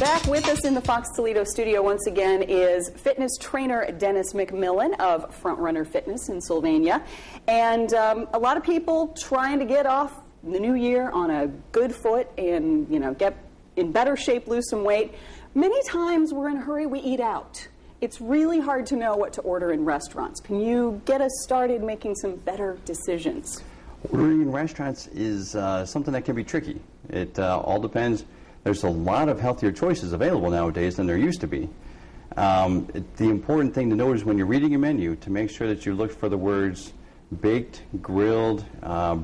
Back with us in the Fox Toledo studio once again is fitness trainer Dennis McMillen of Frontrunner Fitness in Sylvania. And a lot of people trying to get off the new year on a good foot and, you know, get in better shape, lose some weight. Many times we're in a hurry, we eat out. It's really hard to know what to order in restaurants. Can you get us started making some better decisions? Ordering in restaurants is something that can be tricky. It all depends. There's a lot of healthier choices available nowadays than there used to be. The important thing to note is when you're reading a menu to make sure that you look for the words baked, grilled,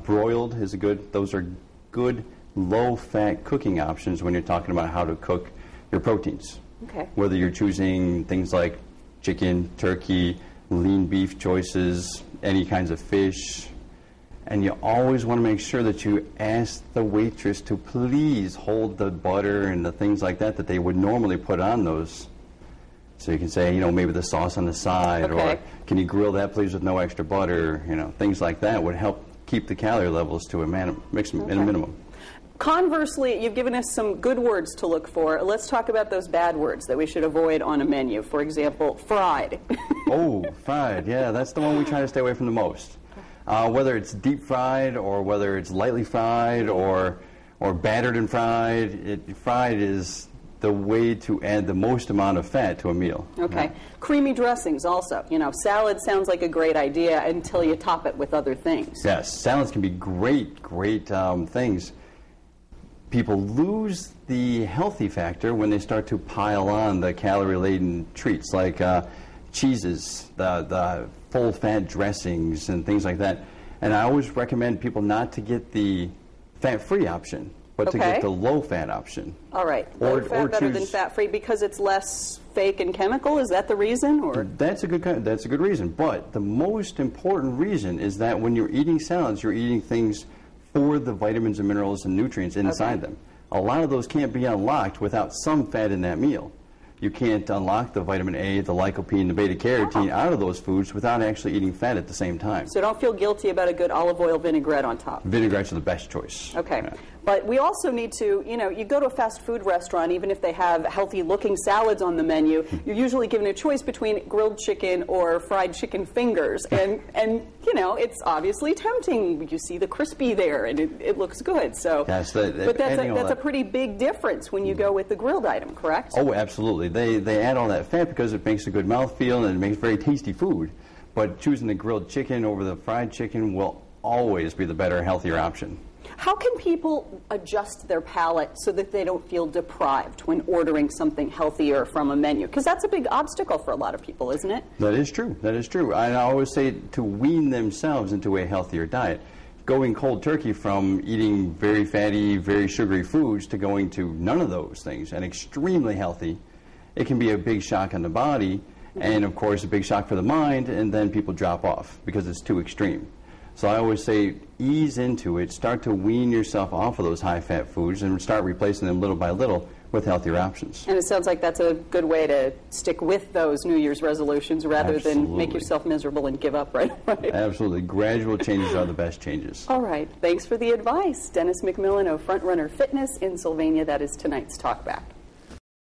broiled is those are good low-fat cooking options when you're talking about how to cook your proteins. Okay. Whether you're choosing things like chicken, turkey, lean beef choices, any kinds of fish. And you always want to make sure that you ask the waitress to please hold the butter and the things like that they would normally put on those. So you can say, you know, maybe the sauce on the side, okay, or can you grill that please with no extra butter? You know, things like that would help keep the calorie levels to a minimum. Conversely, you've given us some good words to look for. Let's talk about those bad words that we should avoid on a menu. For example, fried. Oh, fried. Yeah, that's the one we try to stay away from the most. Whether it's deep fried or whether it's lightly fried or battered and fried, fried is the way to add the most amount of fat to a meal. Okay. Yeah. Creamy dressings also. You know, salad sounds like a great idea until you top it with other things. Yes, salads can be great things. People lose the healthy factor when they start to pile on the calorie-laden treats like cheeses, the full-fat dressings and things like that. And I always recommend people not to get the fat-free option, but to get the low-fat option. All right. Low-fat better than fat-free because it's less fake and chemical? Is that the reason? Or that's a good reason. But the most important reason is that when you're eating salads, you're eating things for the vitamins and minerals and nutrients inside them. A lot of those can't be unlocked without some fat in that meal. You can't unlock the vitamin A, the lycopene, the beta-carotene out of those foods without actually eating fat at the same time. So don't feel guilty about a good olive oil vinaigrette on top. Vinaigrettes are the best choice. Okay. Yeah. But we also need to, you know, you go to a fast food restaurant, even if they have healthy-looking salads on the menu, you're usually given a choice between grilled chicken or fried chicken fingers. And you know, it's obviously tempting. You see the crispy there, and it looks good. So, yes, but that's a pretty big difference when you go with the grilled item, correct? Oh, absolutely. They add all that fat because it makes a good mouthfeel and it makes very tasty food. But choosing the grilled chicken over the fried chicken will always be the better, healthier option. How can people adjust their palate so that they don't feel deprived when ordering something healthier from a menu? Because that's a big obstacle for a lot of people, isn't it? That is true. That is true. I always say to wean themselves into a healthier diet. Going cold turkey from eating very fatty, very sugary foods to going to none of those things and extremely healthy, it can be a big shock on the body and, of course, a big shock for the mind, and then people drop off because it's too extreme. So I always say ease into it, start to wean yourself off of those high-fat foods and start replacing them little by little with healthier options. And it sounds like that's a good way to stick with those New Year's resolutions rather than make yourself miserable and give up right away. Absolutely. Gradual changes are the best changes. All right. Thanks for the advice. Dennis McMillen of Frontrunner Fitness in Sylvania. That is tonight's Talk Back.